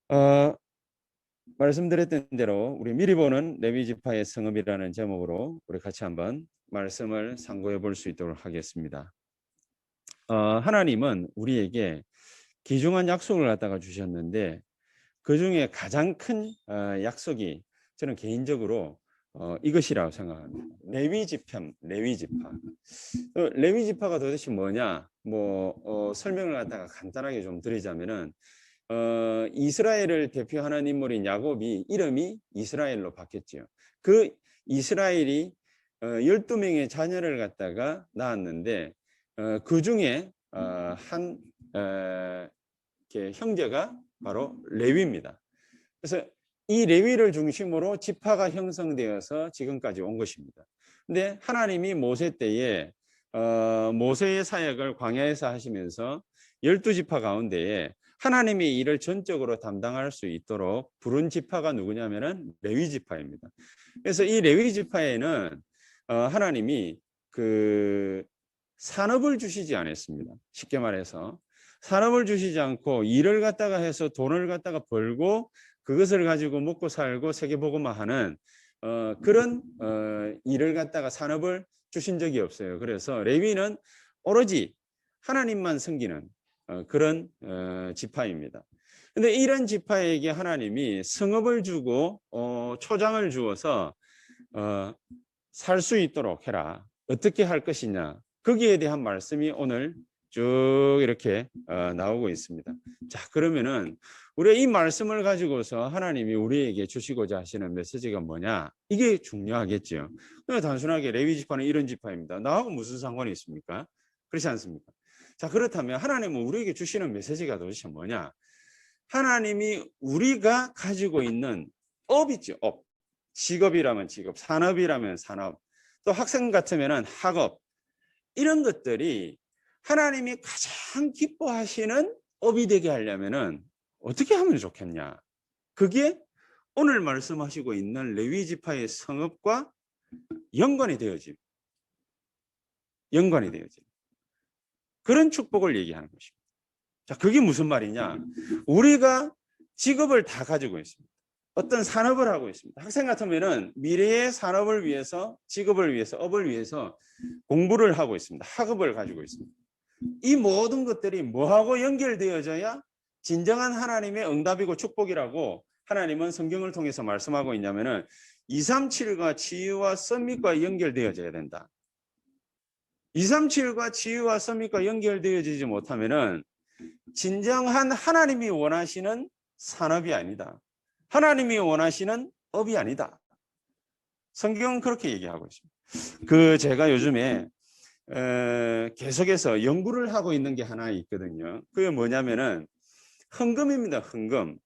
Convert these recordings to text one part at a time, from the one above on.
어, 말씀드렸던 대로 우리 미리 보는 레위 지파의 성읍이라는 제목으로 우리 같이 한번 말씀을 상고해 볼 수 있도록 하겠습니다. 하나님은 우리에게 귀중한 약속을 갖다가 주셨는데 그 중에 가장 큰 약속이 저는 개인적으로 이것이라고 생각합니다. 레위 지파, 레위 지파. 레위 지파가 도대체 뭐냐? 설명을 갖다가 간단하게 좀 드리자면은 이스라엘을 대표하는 인물인 야곱이 이름이 이스라엘로 바뀌었지요. 그 이스라엘이 12명의 자녀를 갖다가 낳았는데 그 중에 한 형제가 바로 레위입니다. 그래서 이 레위를 중심으로 지파가 형성되어서 지금까지 온 것입니다. 근데 하나님이 모세 때에 모세의 사역을 광야에서 하시면서 12지파 가운데에 하나님이 이를 전적으로 담당할 수 있도록 부른 지파가 누구냐면은 레위 지파입니다. 그래서 이 레위 지파에는 하나님이 그 산업을 주시지 않았습니다. 쉽게 말해서 산업을 주시지 않고 일을 갖다가 해서 돈을 갖다가 벌고 그것을 가지고 먹고 살고 세계복음화하는 그런 일을 갖다가 산업을 주신 적이 없어요. 그래서 레위는 오로지 하나님만 섬기는 그런 지파입니다. 근데 이런 지파에게 하나님이 성읍을 주고 초장을 주어서 살 수 있도록 해라. 어떻게 할 것이냐. 거기에 대한 말씀이 오늘 쭉 이렇게 나오고 있습니다. 자, 그러면은 우리 이 말씀을 가지고서 하나님이 우리에게 주시고자 하시는 메시지가 뭐냐? 이게 중요하겠죠. 그냥 단순하게 레위 지파는 이런 지파입니다. 나하고 무슨 상관이 있습니까? 그렇지 않습니까? 자, 그렇다면 하나님은 우리에게 주시는 메시지가 도대체 뭐냐? 하나님이 우리가 가지고 있는 업 있죠, 업. 직업이라면 직업, 산업이라면 산업, 또 학생 같으면 학업, 이런 것들이 하나님이 가장 기뻐하시는 업이 되게 하려면은 어떻게 하면 좋겠냐? 그게 오늘 말씀하시고 있는 레위 지파의 성읍과 연관이 되어짐. 연관이 되어짐. 그런 축복을 얘기하는 것입니다. 자, 그게 무슨 말이냐? 우리가 직업을 다 가지고 있습니다. 어떤 산업을 하고 있습니다. 학생 같으면은 미래의 산업을 위해서, 직업을 위해서, 업을 위해서 공부를 하고 있습니다. 학업을 가지고 있습니다. 이 모든 것들이 뭐하고 연결되어져야 진정한 하나님의 응답이고 축복이라고 하나님은 성경을 통해서 말씀하고 있냐면은 237과 치유와 썸밋과 연결되어져야 된다. 237과 치유와 썸밋과 연결되어지지 못하면은 진정한 하나님이 원하시는 산업이 아니다. 하나님이 원하시는 업이 아니다. 성경은 그렇게 얘기하고 있습니다. 제가 요즘에 계속해서 연구를 하고 있는 게 하나 있거든요. 그게 뭐냐면은 헌금입니다. 헌금.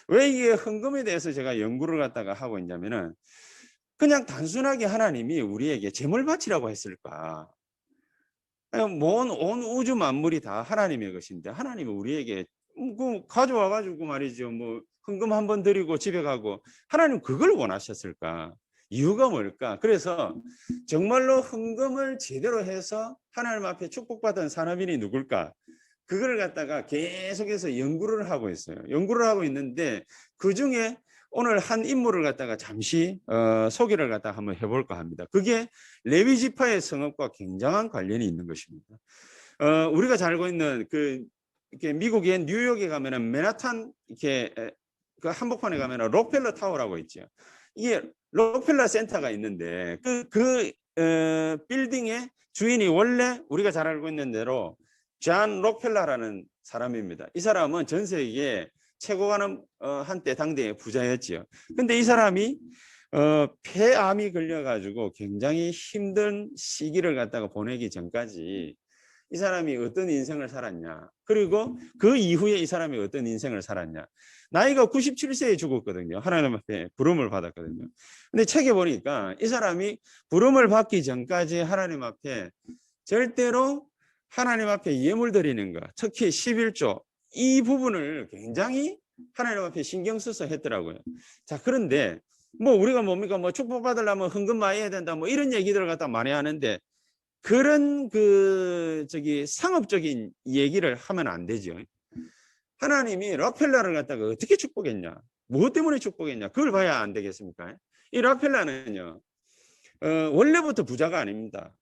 왜 이게 헌금에 대해서 제가 연구를 갖다가 하고 있냐면은 그냥 단순하게 하나님이 우리에게 재물 바치라고 했을까? 온 우주 만물이 다 하나님의 것인데 하나님이 우리에게 가져와 가지고 말이죠. 헌금 한번 드리고 집에 가고 하나님 그걸 원하셨을까? 이유가 뭘까? 그래서 정말로 헌금을 제대로 해서 하나님 앞에 축복받은 사람이 누굴까? 그걸 갖다가 계속해서 연구를 하고 있어요. 연구를 하고 있는데 그중에 오늘 한 인물을 갖다가 잠시 소개를 갖다가 한번 해볼까 합니다. 그게 레위 지파의 성읍과 굉장한 관련이 있는 것입니다. 우리가 잘 알고 있는 이렇게 미국의 뉴욕에 가면은 맨하탄 이렇게 그 한복판에 가면은 록펠러 타워라고 있죠. 이게 록펠러 센터가 있는데 빌딩의 주인이 원래 우리가 잘 알고 있는 대로 존 록펠러라는 사람입니다. 이 사람은 전 세계에 최고가는 한때 당대의 부자였지요. 근데 이 사람이 폐암이 걸려가지고 굉장히 힘든 시기를 갖다가 보내기 전까지 이 사람이 어떤 인생을 살았냐. 그리고 그 이후에 이 사람이 어떤 인생을 살았냐. 나이가 97세에 죽었거든요. 하나님 앞에 부름을 받았거든요. 근데 책에 보니까 이 사람이 부름을 받기 전까지 하나님 앞에 절대로 하나님 앞에 예물 드리는 것, 특히 11조 이 부분을 굉장히 하나님 앞에 신경 써서 했더라고요. 자, 그런데 우리가 뭡니까? 축복받으려면 헌금 많이 해야 된다. 이런 얘기들을 갖다 많이 하는데 그런 상업적인 얘기를 하면 안 되죠. 하나님이 락펠라를 갖다가 어떻게 축복했냐? 무엇 때문에 축복했냐? 그걸 봐야 안 되겠습니까? 이 락펠라는요, 원래부터 부자가 아닙니다.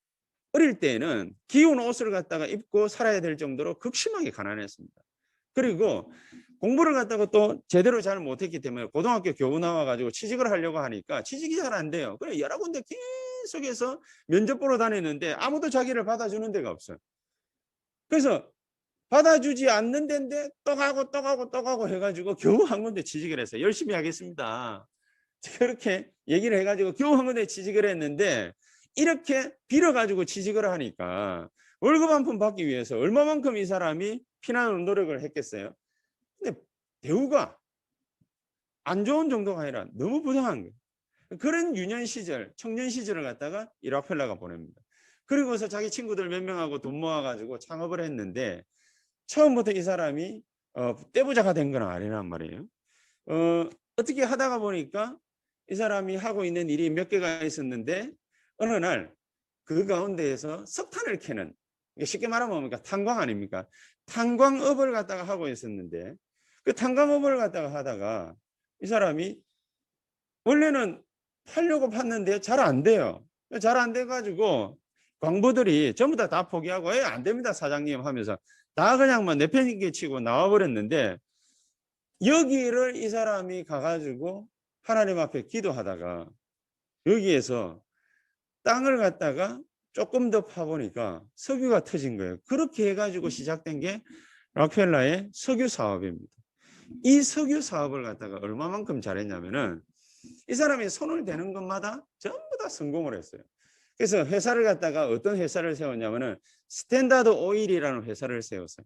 어릴 때에는 귀여운 옷을 갖다가 입고 살아야 될 정도로 극심하게 가난했습니다. 그리고 공부를 갖다가 또 제대로 잘 못했기 때문에 고등학교 겨우 나와가지고 취직을 하려고 하니까 취직이 잘 안 돼요. 그래 여러 군데 계속해서 면접 보러 다니는데 아무도 자기를 받아주는 데가 없어요. 그래서 받아주지 않는 데인데 또 가고 해가지고 겨우 한 군데 취직을 했어요. 열심히 하겠습니다. 그렇게 얘기를 해가지고 겨우 한 군데 취직을 했는데 이렇게 빌어가지고 취직을 하니까 월급 한 푼 받기 위해서 얼마만큼 이 사람이 피나는 노력을 했겠어요. 근데 대우가 안 좋은 정도가 아니라 너무 부당한 거예요. 그런 유년 시절, 청년 시절을 갖다가 이 락펠러가 보냅니다. 그리고서 자기 친구들 몇 명하고 돈 모아가지고 창업을 했는데 처음부터 이 사람이 떼부자가 된 건 아니란 말이에요. 어떻게 하다가 보니까 이 사람이 하고 있는 일이 몇 개가 있었는데 어느 날 그 가운데에서 석탄을 캐는, 쉽게 말하면 뭡니까? 탄광 아닙니까? 탄광업을 갖다가 하고 있었는데 그 탄광업을 갖다가 하다가 이 사람이 원래는 팔려고 팠는데 잘 안 돼요. 잘 안 돼가지고 광부들이 전부 다 포기하고 안 됩니다 사장님 하면서 다 그냥 뭐 내팽개 치고 나와버렸는데 여기를 이 사람이 가가지고 하나님 앞에 기도하다가 여기에서 땅을 갖다가 조금 더 파보니까 석유가 터진 거예요. 그렇게 해가지고 시작된 게 락펠러의 석유 사업입니다. 이 석유 사업을 갖다가 얼마만큼 잘했냐면은 이 사람이 손을 대는 것마다 전부 다 성공을 했어요. 그래서 회사를 갖다가 어떤 회사를 세웠냐면은 스탠다드 오일이라는 회사를 세웠어요.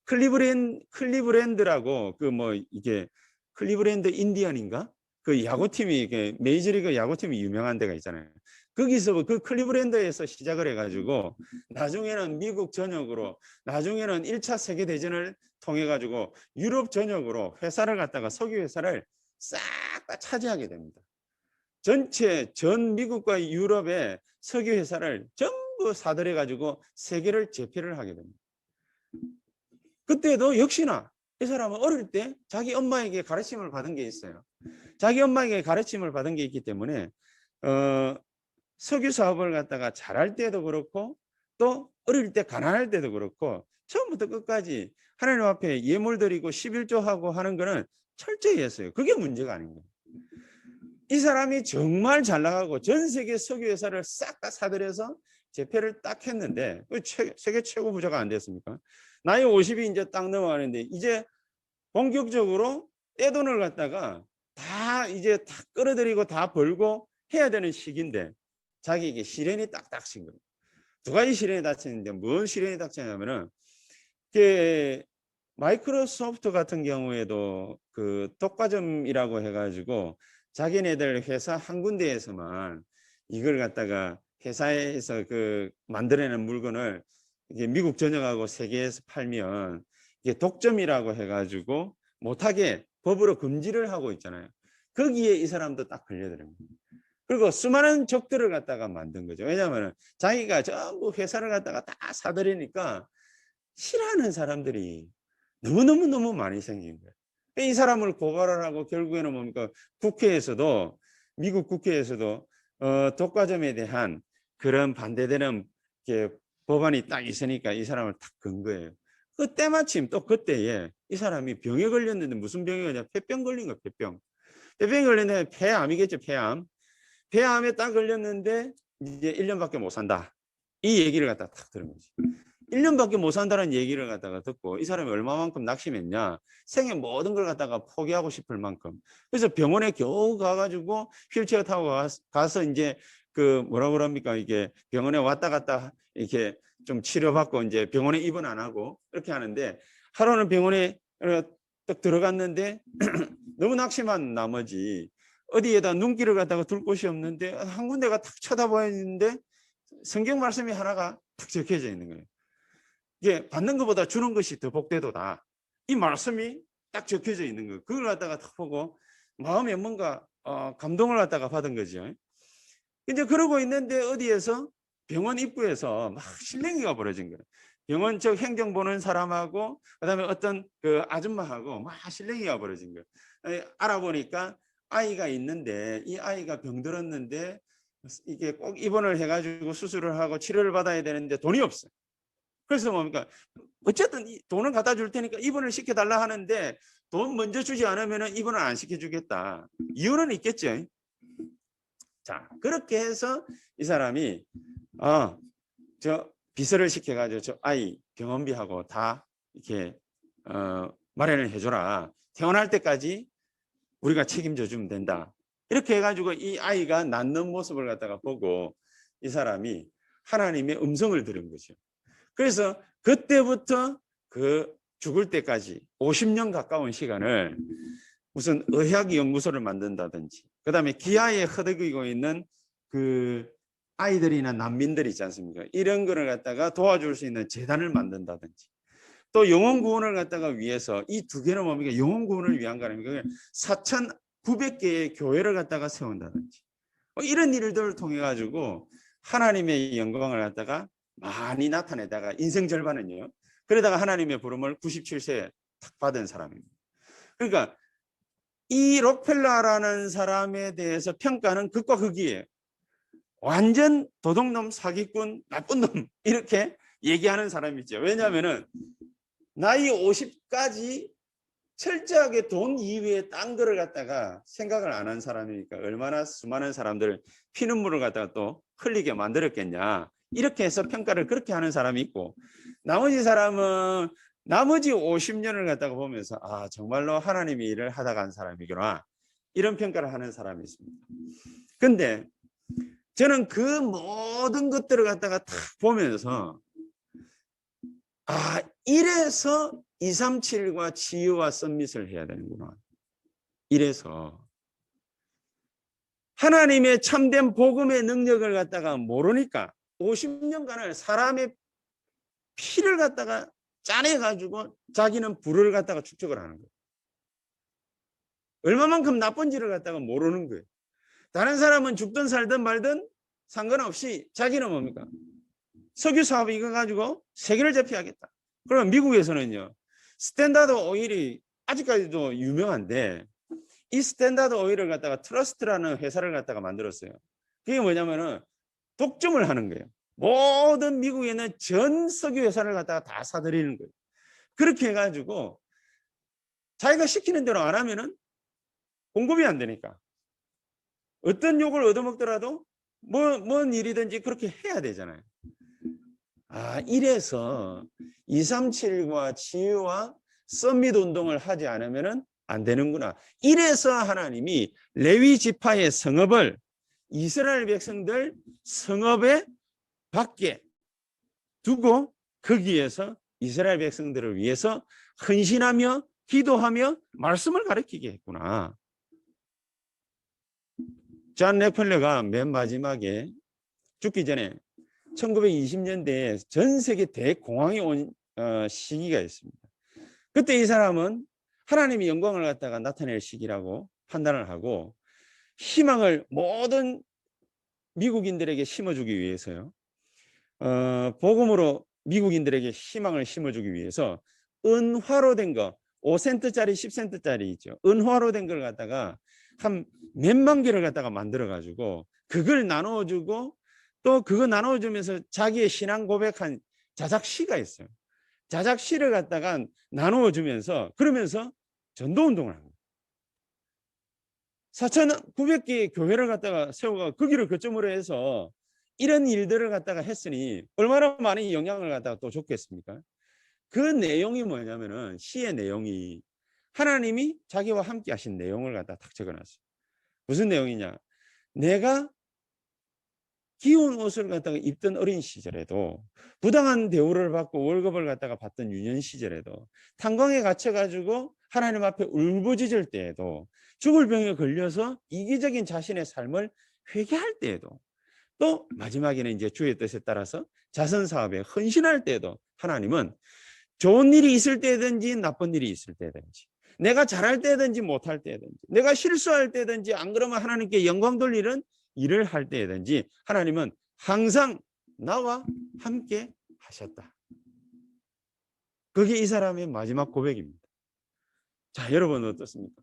클리브랜드라고 그 뭐 이게 클리브랜드 인디언인가? 그 야구팀이 이게 메이저리그 야구팀이 유명한 데가 있잖아요. 거기서 그 클리브랜드에서 시작을 해가지고 나중에는 미국 전역으로 나중에는 1차 세계대전을 통해 가지고 유럽 전역으로 회사를 갖다가 석유 회사를 싹 다 차지하게 됩니다. 전체 전 미국과 유럽의 석유 회사를 전부 사들여 가지고 세계를 제패를 하게 됩니다. 그때도 역시나 이 사람은 어릴 때 자기 엄마에게 가르침을 받은 게 있어요. 자기 엄마에게 가르침을 받은 게 있기 때문에 석유 사업을 갖다가 잘할 때도 그렇고 또 어릴 때 가난할 때도 그렇고 처음부터 끝까지 하나님 앞에 예물 드리고 11조하고 하는 거는 철저히 했어요. 그게 문제가 아닌 거예요. 이 사람이 정말 잘 나가고 전 세계 석유 회사를 싹 다 사들여서 재패를 딱 했는데 세계 최고 부자가 안 됐습니까? 나이 50이 이제 딱 넘어가는데 이제 본격적으로 떼돈을 갖다가 다 이제 다 끌어들이고 다 벌고 해야 되는 시기인데 자기에게 시련이 딱 닥친 거예요. 두 가지 시련이 닥치는데 뭔 시련이 닥치냐면은 마이크로소프트 같은 경우에도 그 독과점이라고 해가지고 자기네들 회사 한 군데에서만 이걸 갖다가 회사에서 그 만들어내는 물건을 이게 미국 전역하고 세계에서 팔면 이게 독점이라고 해가지고 못하게 법으로 금지를 하고 있잖아요. 거기에 이 사람도 딱 걸려들어요. 그리고 수많은 적들을 갖다가 만든 거죠. 왜냐하면 자기가 전부 회사를 갖다가 다 사들이니까 싫어하는 사람들이 너무 많이 생긴 거예요. 이 사람을 고발을 하고 결국에는 뭡니까? 국회에서도 미국 국회에서도 독과점에 대한 그런 반대되는 법안이 딱 있으니까 이 사람을 딱 건 거예요. 그때 마침 또 그때에 이 사람이 병에 걸렸는데 무슨 병이 걸냐? 폐병 걸린 거예요. 폐병이 걸렸는데 폐암이겠죠. 폐암에 딱 걸렸는데 이제 1년밖에 못 산다. 이 얘기를 갖다가 딱 들은 거지. 1년밖에 못 산다는 얘기를 갖다가 듣고 이 사람이 얼마만큼 낙심했냐. 생애 모든 걸 갖다가 포기하고 싶을 만큼. 그래서 병원에 겨우 가가지고 휠체어 타고 가서 이제 그 뭐라 그럽니까? 이게 병원에 왔다 갔다 이렇게 좀 치료받고 이제 병원에 입원 안 하고 이렇게 하는데 하루는 병원에 딱 들어갔는데 너무 낙심한 나머지 어디에다 눈길을 갖다가 둘 곳이 없는데 한 군데가 탁 쳐다보였는데 성경 말씀이 하나가 탁 적혀져 있는 거예요. 이게 받는 것보다 주는 것이 더 복되도다. 이 말씀이 딱 적혀져 있는 거예요. 그걸 갖다가 탁 보고 마음에 뭔가 감동을 갖다가 받은 거죠. 이제 그러고 있는데 어디에서 병원 입구에서 막 실랭이가 벌어진 거예요. 병원 쪽 행정 보는 사람하고 그다음에 어떤 그 아줌마하고 막 실랭이가 벌어진 거예요. 알아보니까 아이가 있는데 이 아이가 병들었는데 이게 꼭 입원을 해가지고 수술을 하고 치료를 받아야 되는데 돈이 없어요. 그래서 뭡니까? 어쨌든 돈을 갖다 줄 테니까 입원을 시켜달라 하는데 돈 먼저 주지 않으면 입원을 안 시켜주겠다. 이유는 있겠죠. 자, 그렇게 해서 이 사람이 저 비서를 시켜가지고 저 아이 병원비하고 다 이렇게 마련을 해줘라. 퇴원할 때까지 우리가 책임져 주면 된다. 이렇게 해가지고 이 아이가 낫는 모습을 갖다가 보고 이 사람이 하나님의 음성을 들은 거죠. 그래서 그때부터 그 죽을 때까지 50년 가까운 시간을 무슨 의학 연구소를 만든다든지 그다음에 기아에 허덕이고 있는 그 아이들이나 난민들 있지 않습니까? 이런 거를 갖다가 도와줄 수 있는 재단을 만든다든지 또 영혼 구원을 갖다가 위해서 이 두 개는 뭡니까? 영혼 구원을 위한 거라니까 4,900개의 교회를 갖다가 세운다든지 이런 일들을 통해 가지고 하나님의 영광을 갖다가 많이 나타내다가 인생 절반은요. 그러다가 하나님의 부름을 97세에 탁 받은 사람입니다. 그러니까 이 록펠러라는 사람에 대해서 평가는 극과 극이에요. 완전 도둑놈, 사기꾼, 나쁜 놈 이렇게 얘기하는 사람이죠. 왜냐하면은 나이 50까지 철저하게 돈 이외에 딴 거를 갖다가 생각을 안 한 사람이니까 얼마나 수많은 사람들 피눈물을 갖다가 또 흘리게 만들었겠냐. 이렇게 해서 평가를 그렇게 하는 사람이 있고 나머지 사람은 나머지 50년을 갖다가 보면서 정말로 하나님의 일을 하다 간 사람이구나. 이런 평가를 하는 사람이 있습니다. 근데 저는 그 모든 것들을 갖다가 탁 보면서 이래서 237과 치유와 썸밋을 해야 되는구나. 이래서 하나님의 참된 복음의 능력을 갖다가 모르니까 50년간을 사람의 피를 갖다가 짜내가지고 자기는 불을 갖다가 축적을 하는 거예요. 얼마만큼 나쁜지를 갖다가 모르는 거예요. 다른 사람은 죽든 살든 말든 상관없이 자기는 뭡니까? 석유 사업 이거 가지고 세계를 제패하겠다. 그러면 미국에서는요. 스탠다드 오일이 아직까지도 유명한데 이 스탠다드 오일을 갖다가 트러스트라는 회사를 갖다가 만들었어요. 그게 뭐냐면은 독점을 하는 거예요. 모든 미국에 있는 전 석유 회사를 갖다가 다 사들이는 거예요. 그렇게 해가지고 자기가 시키는 대로 안 하면은 공급이 안 되니까 어떤 욕을 얻어먹더라도 뭔 일이든지 그렇게 해야 되잖아요. 이래서 237과 치유와 썸밋 운동을 하지 않으면 안 되는구나. 이래서 하나님이 레위 지파의 성읍을 이스라엘 백성들 성읍에 밖에 두고 거기에서 이스라엘 백성들을 위해서 헌신하며 기도하며 말씀을 가르치게 했구나. 존 록펠러가 맨 마지막에 죽기 전에 1920년대에 전 세계 대공황이 온 시기가 있습니다. 그때 이 사람은 하나님의 영광을 갖다가 나타낼 시기라고 판단을 하고 희망을 모든 미국인들에게 심어주기 위해서요. 복음으로 미국인들에게 희망을 심어주기 위해서 은화로 된 거 5센트짜리 10센트짜리 있죠. 은화로 된 걸 갖다가 한 몇만 개를 갖다가 만들어 가지고 그걸 나눠주고 또 그거 나눠주면서 자기의 신앙 고백한 자작시가 있어요. 자작시를 갖다가 나누어주면서 그러면서 전도운동을 합니다. 4,900개의 교회를 갖다가 세워가 거기를 거점으로 해서 이런 일들을 갖다가 했으니 얼마나 많은 영향을 갖다가 또 줬겠습니까? 그 내용이 뭐냐면은 시의 내용이 하나님이 자기와 함께 하신 내용을 갖다가 딱 적어놨어요. 무슨 내용이냐? 내가 귀여운 옷을 갖다가 입던 어린 시절에도 부당한 대우를 받고 월급을 갖다가 받던 유년 시절에도 탄광에 갇혀가지고 하나님 앞에 울부짖을 때에도 죽을 병에 걸려서 이기적인 자신의 삶을 회개할 때에도 또 마지막에는 이제 주의 뜻에 따라서 자선 사업에 헌신할 때에도 하나님은 좋은 일이 있을 때든지 나쁜 일이 있을 때든지 내가 잘할 때든지 못할 때든지 내가 실수할 때든지 안 그러면 하나님께 영광 돌리는 일을 할 때든지 하나님은 항상 나와 함께 하셨다. 그게 이 사람의 마지막 고백입니다. 자, 여러분은 어떻습니까?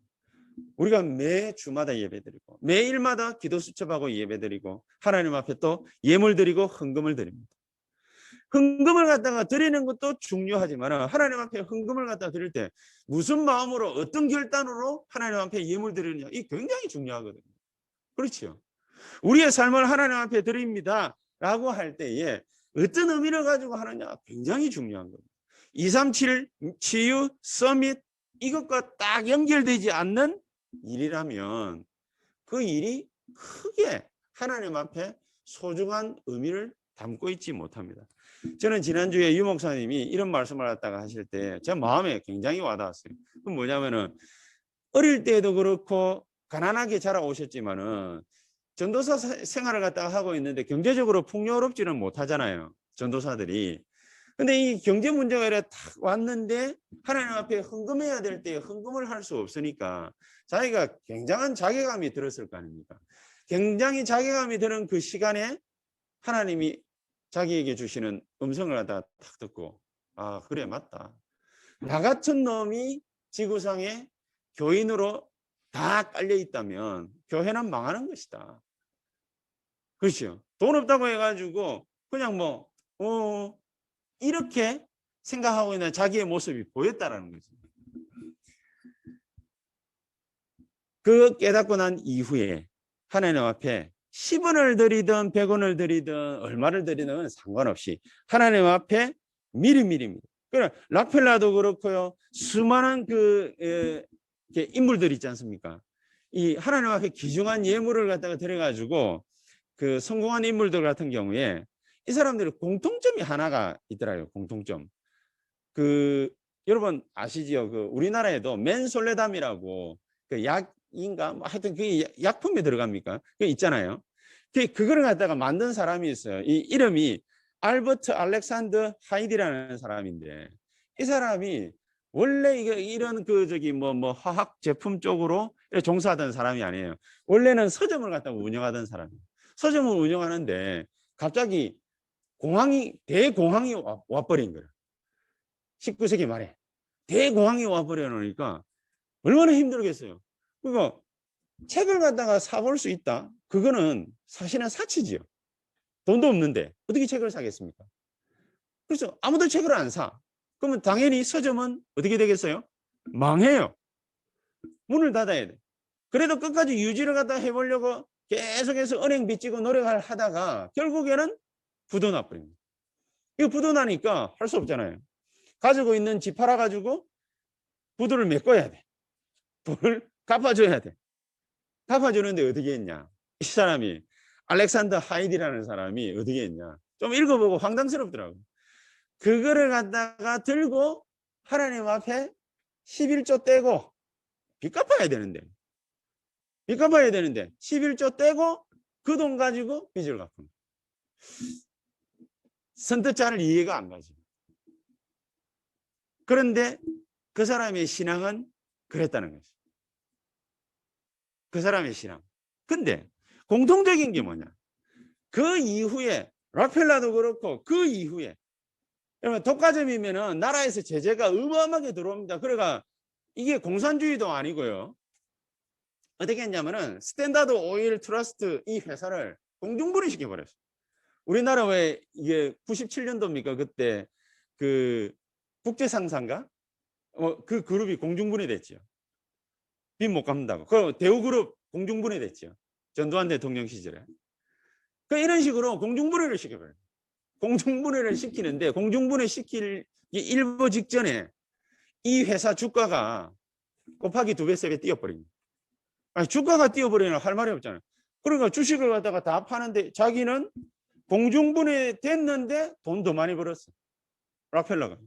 우리가 매 주마다 예배드리고 매일마다 기도 수첩하고 예배드리고 하나님 앞에 또 예물 드리고 헌금을 드립니다. 헌금을 갖다가 드리는 것도 중요하지만 하나님 앞에 헌금을 갖다가 드릴 때 무슨 마음으로 어떤 결단으로 하나님 앞에 예물 드리느냐, 이 굉장히 중요하거든요. 그렇죠? 우리의 삶을 하나님 앞에 드립니다 라고 할 때에 어떤 의미를 가지고 하느냐 굉장히 중요한 겁니다. 237 치유 서밋 이것과 딱 연결되지 않는 일이라면 그 일이 크게 하나님 앞에 소중한 의미를 담고 있지 못합니다. 저는 지난주에 유 목사님이 이런 말씀을 갖다가 하실 때 제 마음에 굉장히 와닿았어요. 그건 뭐냐면은 어릴 때도 그렇고 가난하게 자라오셨지만은 전도사 생활을 갖다가 하고 있는데 경제적으로 풍요롭지는 못하잖아요. 전도사들이. 근데 이 경제 문제가 이렇게 탁 왔는데 하나님 앞에 헌금해야 될 때 헌금을 할 수 없으니까 자기가 굉장한 자괴감이 들었을 거 아닙니까? 굉장히 자괴감이 드는 그 시간에 하나님이 자기에게 주시는 음성을 갖다가 탁 듣고, 아, 그래, 맞다. 나 같은 놈이 지구상에 교인으로 다 깔려 있다면 교회는 망하는 것이다. 그렇죠. 돈 없다고 해가지고 그냥 이렇게 생각하고 있는 자기의 모습이 보였다라는 거죠. 그 깨닫고 난 이후에 하나님 앞에 10원을 드리든 100원을 드리든 얼마를 드리든 상관없이 하나님 앞에 미리미리입니다. 그러나 락펠라도 그렇고요. 수많은 인물들이 있지 않습니까? 이 하나님 앞에 귀중한 예물을 갖다가 드려가지고 그 성공한 인물들 같은 경우에 이 사람들의 공통점이 하나가 있더라고요. 공통점. 여러분 아시지요? 우리나라에도 맨솔레담이라고 약인가 하여튼 그게 약품에 들어갑니까? 그게 있잖아요. 그거를 갖다가 만든 사람이 있어요. 이 이름이 알버트 알렉산더 하이디라는 사람인데 이 사람이 원래 이런 화학 제품 쪽으로 종사하던 사람이 아니에요. 원래는 서점을 갖다가 운영하던 사람이에요. 서점을 운영하는데 갑자기 대공황이 와버린 거예요. 19세기 말에 대공황이 와버려 놓으니까 얼마나 힘들겠어요. 그러니까 책을 갖다가 사볼 수 있다. 그거는 사실은 사치지요. 돈도 없는데 어떻게 책을 사겠습니까? 그래서 아무도 책을 안 사. 그러면 당연히 서점은 어떻게 되겠어요? 망해요. 문을 닫아야 돼. 그래도 끝까지 유지를 갖다 해보려고 계속해서 은행 빚지고 노력을 하다가 결국에는 부도 나버립니다. 이거 부도 나니까 할 수 없잖아요. 가지고 있는 집 팔아가지고 부도를 메꿔야 돼. 돈을 갚아줘야 돼. 갚아주는데 어떻게 했냐? 이 사람이 알렉산더 하이디라는 사람이 어떻게 했냐? 좀 읽어보고 황당스럽더라고요. 그거를 갖다가 들고 하나님 앞에 11조 떼고 빚 갚아야 되는데 11조 떼고 그 돈 가지고 빚을 갚은. 선뜻 잘 이해가 안 가죠. 그런데 그 사람의 신앙은 그랬다는 거죠. 그 사람의 신앙. 근데 공통적인 게 뭐냐? 그 이후에 락펠라도 그렇고 그 이후에 여러분 독과점이면은 나라에서 제재가 어마어마하게 들어옵니다. 그러니까 이게 공산주의도 아니고요. 어떻게 했냐면은 스탠다드 오일 트러스트 이 회사를 공중분해시켜 버렸어요. 우리나라 왜 이게 97년도입니까? 그때 그 국제상사인가? 그 그룹이 공중분해됐죠. 빚 못 갚는다고. 그 대우그룹 공중분해됐죠. 전두환 대통령 시절에. 이런 식으로 공중분해를 시켜버려요. 공중분해를 시키는데 공중분해 시킬 일보 직전에 이 회사 주가가 곱하기 2배, 3배 뛰어버립니다. 아니, 주가가 뛰어버리면 할 말이 없잖아요. 그러니까 주식을 갖다가 다 파는데 자기는 공중분해 됐는데 돈 더 많이 벌었어. 락펠러가.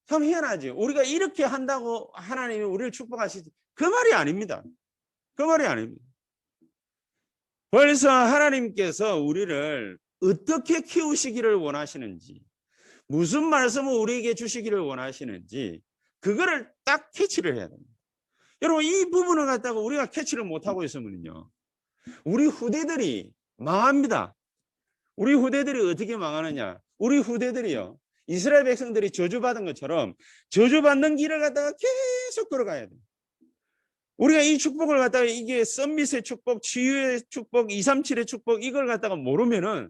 참 희한하지. 우리가 이렇게 한다고 하나님이 우리를 축복하시지. 그 말이 아닙니다. 그 말이 아닙니다. 벌써 하나님께서 우리를 어떻게 키우시기를 원하시는지, 무슨 말씀을 우리에게 주시기를 원하시는지 그거를 딱 캐치를 해야 됩니다. 여러분 이 부분을 갖다가 우리가 캐치를 못하고 있으면요 우리 후대들이 망합니다. 우리 후대들이 어떻게 망하느냐? 우리 후대들이요 이스라엘 백성들이 저주받은 것처럼 저주받는 길을 갖다가 계속 걸어가야 돼. 우리가 이 축복을 갖다가 이게 썸밋의 축복, 치유의 축복, 237의 축복 이걸 갖다가 모르면은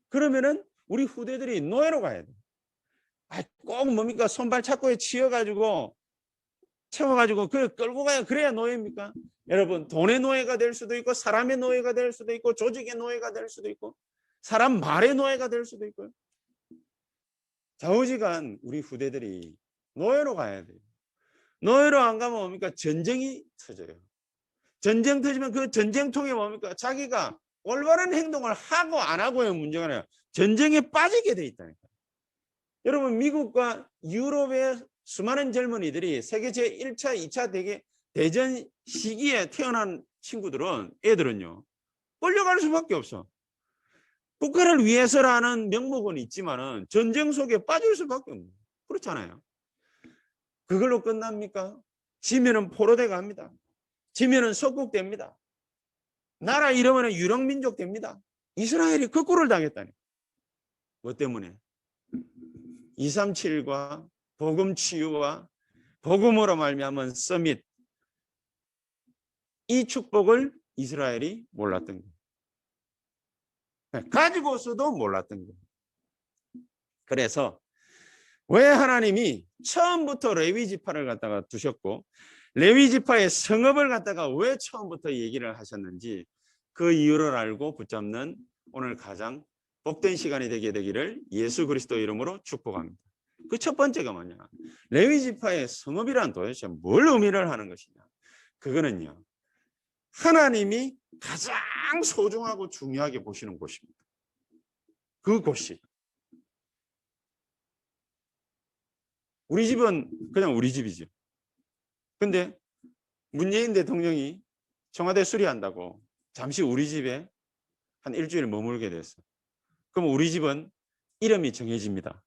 그러면은 우리 후대들이 노예로 가야 돼. 꼭 뭡니까? 손발 착고에 치여가지고 채워가지고 그걸 끌고 가야 그래야 노예입니까? 여러분 돈의 노예가 될 수도 있고 사람의 노예가 될 수도 있고 조직의 노예가 될 수도 있고 사람 말의 노예가 될 수도 있고요. 좌우지간 우리 후대들이 노예로 가야 돼요. 노예로 안 가면 뭡니까? 전쟁이 터져요. 전쟁 터지면 그 전쟁통에 뭡니까? 자기가 올바른 행동을 하고 안 하고의 문제가 아니라 전쟁에 빠지게 돼 있다니까. 여러분 미국과 유럽의 수많은 젊은이들이 세계 제1차, 2차 대전 시기에 태어난 친구들은 애들은요. 끌려갈 수밖에 없어. 국가를 위해서라는 명목은 있지만은 전쟁 속에 빠질 수밖에 없는 거예요. 그렇잖아요. 그걸로 끝납니까? 지면은 포로대 갑니다. 지면은 석국됩니다. 나라 잃으면 유령민족 됩니다. 이스라엘이 거꾸를 당했다니. 뭐 때문에? 237과 복음 치유와 복음으로 말미암은 서밋 이 축복을 이스라엘이 몰랐던 거예요. 가지고서도 몰랐던 거예요. 그래서 왜 하나님이 처음부터 레위 지파를 갖다가 두셨고 레위 지파의 성읍을 갖다가 왜 처음부터 얘기를 하셨는지 그 이유를 알고 붙잡는 오늘 가장 복된 시간이 되게 되기를 예수 그리스도 이름으로 축복합니다. 그 첫 번째가 뭐냐? 레위 지파의 성읍이란 도대체 뭘 의미를 하는 것이냐? 그거는요. 하나님이 가장 소중하고 중요하게 보시는 곳입니다. 그 곳이. 우리 집은 그냥 우리 집이죠. 근데 문재인 대통령이 청와대 수리한다고 잠시 우리 집에 한 일주일 머물게 됐어. 그럼 우리 집은 이름이 정해집니다.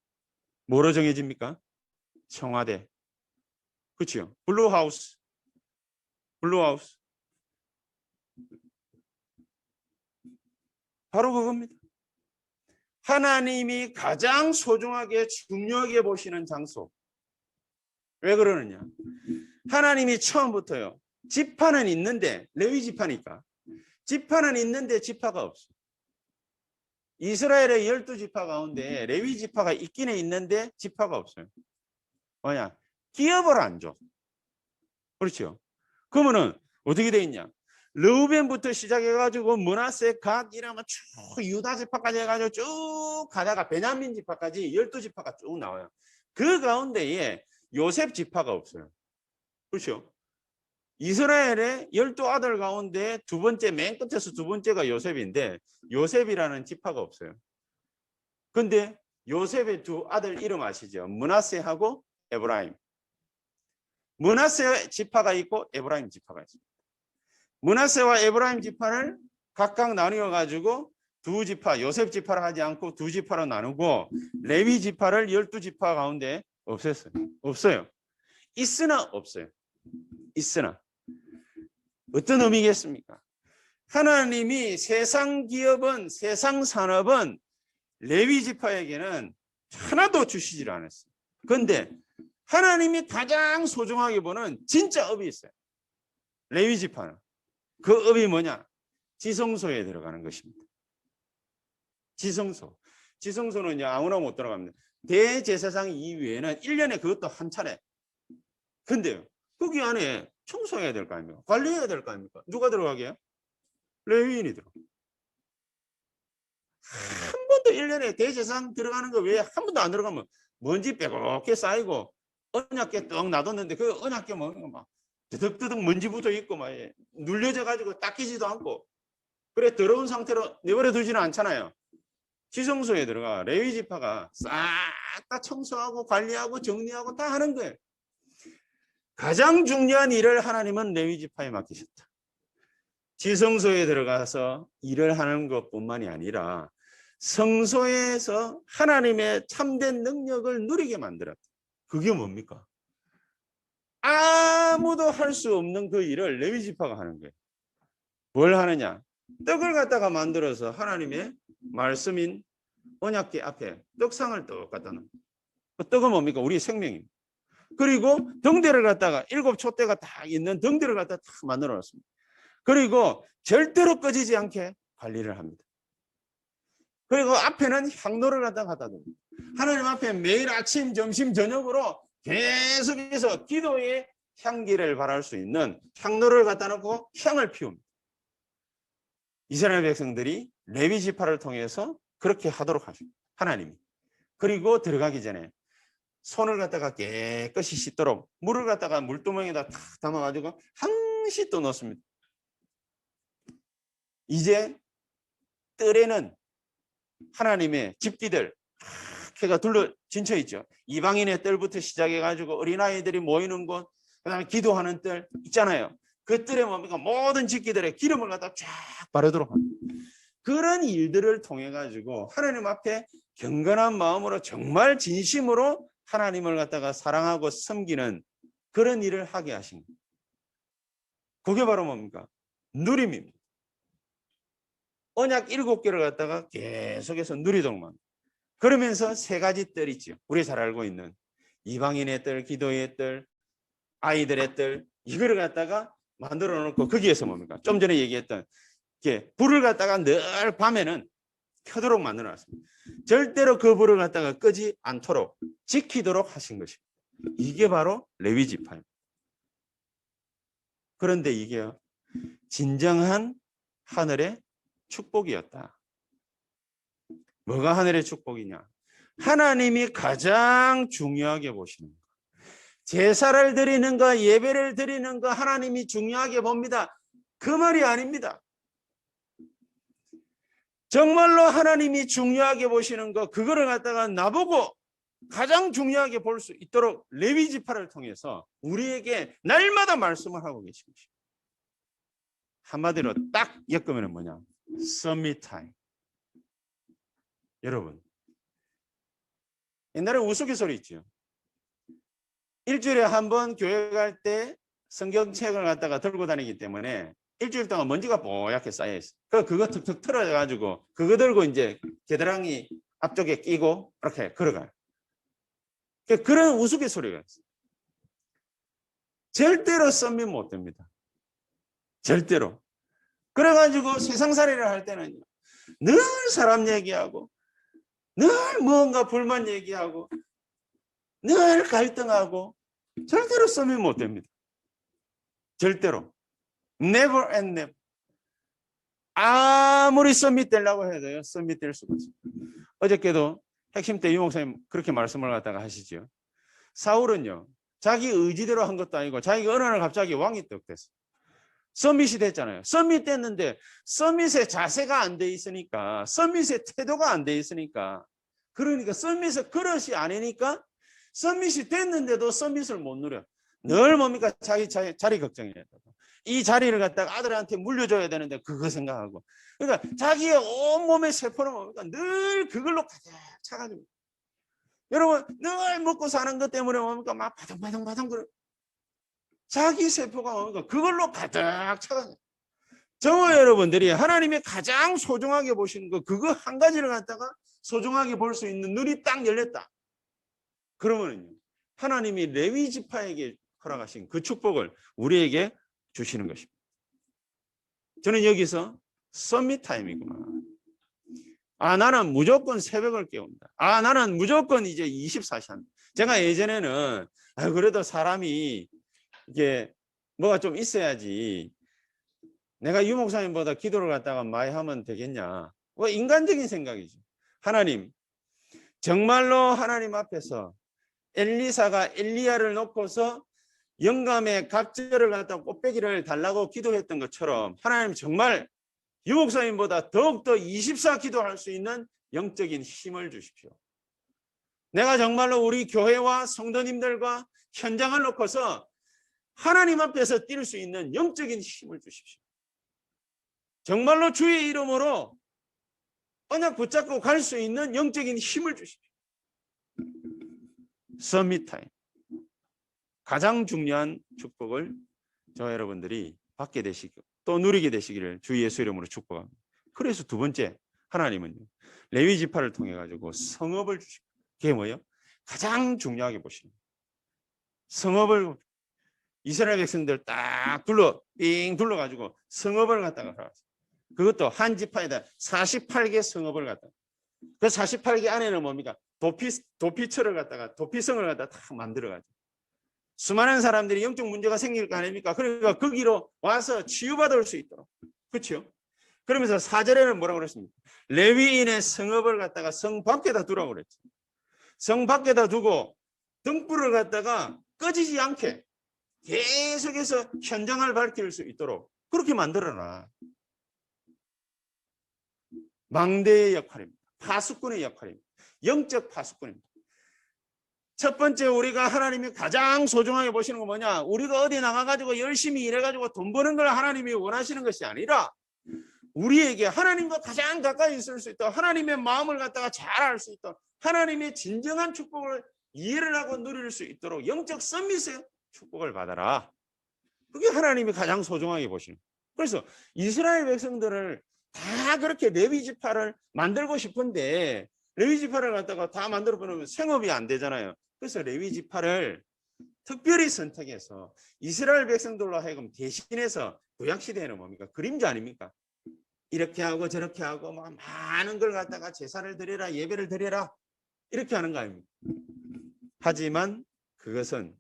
뭐로 정해집니까? 청와대. 그렇죠? 블루하우스. 블루하우스. 바로 그겁니다. 하나님이 가장 소중하게 중요하게 보시는 장소. 왜 그러느냐? 하나님이 처음부터요. 지파는 있는데 레위 지파니까. 지파는 있는데 지파가 없어. 이스라엘의 12지파 가운데 레위 지파가 있기는 있는데 지파가 없어요. 뭐냐? 기업을 안 줘. 그렇죠? 그러면은 어떻게 돼 있냐? 르우벤부터 시작해가지고 므낫세, 갓 이러면 쭉 유다 지파까지 해가지고 쭉 가다가 베냐민 지파까지 12지파가 쭉 나와요. 그 가운데에 요셉 지파가 없어요. 그렇죠? 이스라엘의 12아들 가운데 두 번째 맨 끝에서 두 번째가 요셉인데 요셉이라는 지파가 없어요. 근데 요셉의 두 아들 이름 아시죠? 므낫세하고 에브라임. 므낫세 지파가 있고 에브라임 지파가 있습니다. 므낫세와 에브라임 지파를 각각 나누어 가지고 두 지파, 요셉 지파를 하지 않고 두 지파로 나누고 레위 지파를 12지파 가운데 없앴어요. 없어요. 있으나 없어요. 있으나 어떤 의미겠습니까? 하나님이 세상 기업은 세상 산업은 레위 지파에게는 하나도 주시질 않았어요. 그런데 하나님이 가장 소중하게 보는 진짜 업이 있어요. 레위 지파는. 그 업이 뭐냐? 지성소에 들어가는 것입니다. 지성소. 지성소는 아무나 못 들어갑니다. 대제사장 이외에는 1년에 그것도 한 차례. 근데요. 거기 안에 청소해야 될 거 아닙니까? 관리해야 될 거 아닙니까? 누가 들어가게요? 레위인이 들어가. 한 번도 1년에 대제사장 들어가는 거 외에 한 번도 안 들어가면 먼지 빼곡하게 쌓이고 언약궤 떡 놔뒀는데 그 언약궤 막 드득드득 먼지 붙어 있고 막 눌려져 가지고 닦이지도 않고 그래 더러운 상태로 내버려 두지는 않잖아요. 지성소에 들어가 레위 지파가 싹 다 청소하고 관리하고 정리하고 다 하는 거예요. 가장 중요한 일을 하나님은 레위 지파에 맡기셨다. 지성소에 들어가서 일을 하는 것뿐만이 아니라 성소에서 하나님의 참된 능력을 누리게 만들었다. 그게 뭡니까? 아무도 할 수 없는 그 일을 레위 지파가 하는 거예요. 뭘 하느냐? 떡을 갖다가 만들어서 하나님의 말씀인 언약궤 앞에 떡상을 떡 갖다 놓은. 그 떡은 뭡니까? 우리의 생명입니다. 그리고 등대를 갖다가 7 촛대가 다 있는 등대를 갖다가 딱 만들어 놨습니다. 그리고 절대로 꺼지지 않게 관리를 합니다. 그리고 앞에는 향로를 갖다가 갖다 둡니다. 하나님 앞에 매일 아침, 점심, 저녁으로 계속해서 기도의 향기를 발할 수 있는 향로를 갖다 놓고 향을 피웁니다. 이스라엘 백성들이 레위 지파를 통해서 그렇게 하도록 하십니다. 하나님이. 그리고 들어가기 전에 손을 갖다가 깨끗이 씻도록 물을 갖다가 물두멍에다 탁 담아가지고 항시 또 넣습니다. 이제 뜰에는 하나님의 집기들 해가 둘러 진쳐 있죠. 이방인의 뜰부터 시작해가지고 어린아이들이 모이는 곳, 그 다음에 기도하는 뜰 있잖아요. 그 뜰에 뭡니까? 모든 집기들의 기름을 갖다 쫙 바르도록 합니다. 그런 일들을 통해 가지고 하나님 앞에 경건한 마음으로 정말 진심으로 하나님을 갖다가 사랑하고 섬기는 그런 일을 하게 하신 거예요. 그게 바로 뭡니까? 누림입니다. 언약 7개를 갖다가 계속해서 누리도록만. 그러면서 3가지 뜰 있죠. 우리 잘 알고 있는 이방인의 뜰, 기도의 뜰, 아이들의 뜰, 이거를 갖다가 만들어 놓고 거기에서 뭡니까? 좀 전에 얘기했던 불을 갖다가 늘 밤에는 켜도록 만들어 놨습니다. 절대로 그 불을 갖다가 끄지 않도록 지키도록 하신 것입니다. 이게 바로 레위 지파입니다. 그런데 이게 진정한 하늘의 축복이었다. 뭐가 하늘의 축복이냐? 하나님이 가장 중요하게 보시는 것. 제사를 드리는 거, 예배를 드리는 거 하나님이 중요하게 봅니다. 그 말이 아닙니다. 정말로 하나님이 중요하게 보시는 거, 그거를 갖다가 나보고 가장 중요하게 볼 수 있도록 레위 지파를 통해서 우리에게 날마다 말씀을 하고 계신 것입니다. 한마디로 딱 엮으면 뭐냐? 서밋 타임. 여러분, 옛날에 우스갯소리 있죠. 일주일에 한 번 교회 갈 때 성경책을 갖다가 들고 다니기 때문에 일주일 동안 먼지가 뽀얗게 쌓여있어. 그거 툭툭 틀어가지고 그거 들고 이제 겨드랑이 앞쪽에 끼고 이렇게 걸어가요. 그런 우스갯소리가 있어요. 절대로 썸밋 못 됩니다. 절대로. 그래가지고 세상살이를 할 때는 늘 사람 얘기하고 늘 무언가 불만 얘기하고 늘 갈등하고 절대로 썸밋 못 됩니다. 절대로. Never and never. 아무리 썸밋 되려고 해도요, 썸밋 될 수가 없습니다. 어저께도 핵심 때 유 목사님 그렇게 말씀을 갖다가 하시죠. 사울은요, 자기 의지대로 한 것도 아니고 자기가 어느 날 갑자기 왕이 떡 됐어요. 썸밋이 됐잖아요. 썸밋 됐는데 썸밋의 자세가 안 돼 있으니까, 썸밋의 태도가 안 돼 있으니까, 그러니까 썸밋의 그릇이 아니니까 썸밋이 됐는데도 썸밋을 못 누려. 늘 뭡니까? 자기 자리 걱정이에요. 이 자리를 갖다가 아들한테 물려줘야 되는데 그거 생각하고. 그러니까 자기의 온몸의 세포는 뭡니까? 늘 그걸로 가득 차가지고. 여러분, 늘 먹고 사는 것 때문에 뭡니까? 막 바둥바둥 그래. 자기 세포가 뭡니까? 그걸로 가득 차가지고. 저와 여러분들이 하나님이 가장 소중하게 보시는 거, 그거 한 가지를 갖다가 소중하게 볼 수 있는 눈이 딱 열렸다. 그러면은요, 하나님이 레위 지파에게 허락하신 그 축복을 우리에게 주시는 것입니다. 저는 여기서 서밋 타임이구나. 나는 무조건 새벽을 깨운다. 나는 무조건 이제 24시 한다. 제가 예전에는 그래도 사람이 이게 뭐가 좀 있어야지 내가 유 목사님보다 기도를 갖다가 많이 하면 되겠냐. 인간적인 생각이죠. 하나님, 정말로 하나님 앞에서 엘리사가 엘리야를 놓고서 영감의 갑절을 갖다 꽃배기를 달라고 기도했던 것처럼 하나님 정말 유 목사님보다 더욱더 24 기도할 수 있는 영적인 힘을 주십시오. 내가 정말로 우리 교회와 성도님들과 현장을 놓고서 하나님 앞에서 뛸 수 있는 영적인 힘을 주십시오. 정말로 주의 이름으로 언약 붙잡고 갈 수 있는 영적인 힘을 주십시오. 서밋 타임. 가장 중요한 축복을 저와 여러분들이 받게 되시고 또 누리게 되시기를 주 예수 이름으로 축복합니다. 그래서 두 번째, 하나님은요, 레위 지파를 통해 가지고 성읍을 주시고, 그게 뭐예요? 가장 중요하게 보시는 거예요. 성읍을 이스라엘 백성들 딱 삥 둘러가지고 성읍을 갖다가 살았어요. 그것도 한 지파에다 48개 성읍을 갖다가. 그 48개 안에는 뭡니까? 도피처를 갖다가 도피성을 갖다가 다 만들어가지고 수많은 사람들이 영적 문제가 생길 거 아닙니까? 그러니까 거기로 와서 치유받을 수 있도록. 그렇죠? 그러면서 4절에는 뭐라고 그랬습니까? 레위인의 성읍을 갖다가 성 밖에다 두라고 그랬죠. 성 밖에다 두고 등불을 갖다가 꺼지지 않게 계속해서 현장을 밝힐 수 있도록 그렇게 만들어라. 망대의 역할입니다. 파수꾼의 역할입니다. 영적 파수꾼입니다. 첫 번째 우리가 하나님이 가장 소중하게 보시는 건 뭐냐? 우리가 어디 나가가지고 열심히 일해가지고 돈 버는 걸 하나님이 원하시는 것이 아니라 우리에게 하나님과 가장 가까이 있을 수 있도록 하나님의 마음을 갖다가 잘 알 수 있도록 하나님의 진정한 축복을 이해를 하고 누릴 수 있도록 영적 서밋의 축복을 받아라. 그게 하나님이 가장 소중하게 보시는 거예요. 그래서 이스라엘 백성들을 다 그렇게 레위 지파를 만들고 싶은데 레위 지파를 갖다가 다 만들어 버리면 생업이 안 되잖아요. 그래서 레위 지파를 특별히 선택해서 이스라엘 백성들로 하여금 대신해서 구약 시대에는 뭡니까? 그림자 아닙니까? 이렇게 하고 저렇게 하고 막 많은 걸 갖다가 제사를 드려라, 예배를 드려라 이렇게 하는 거 아닙니까? 하지만 그것은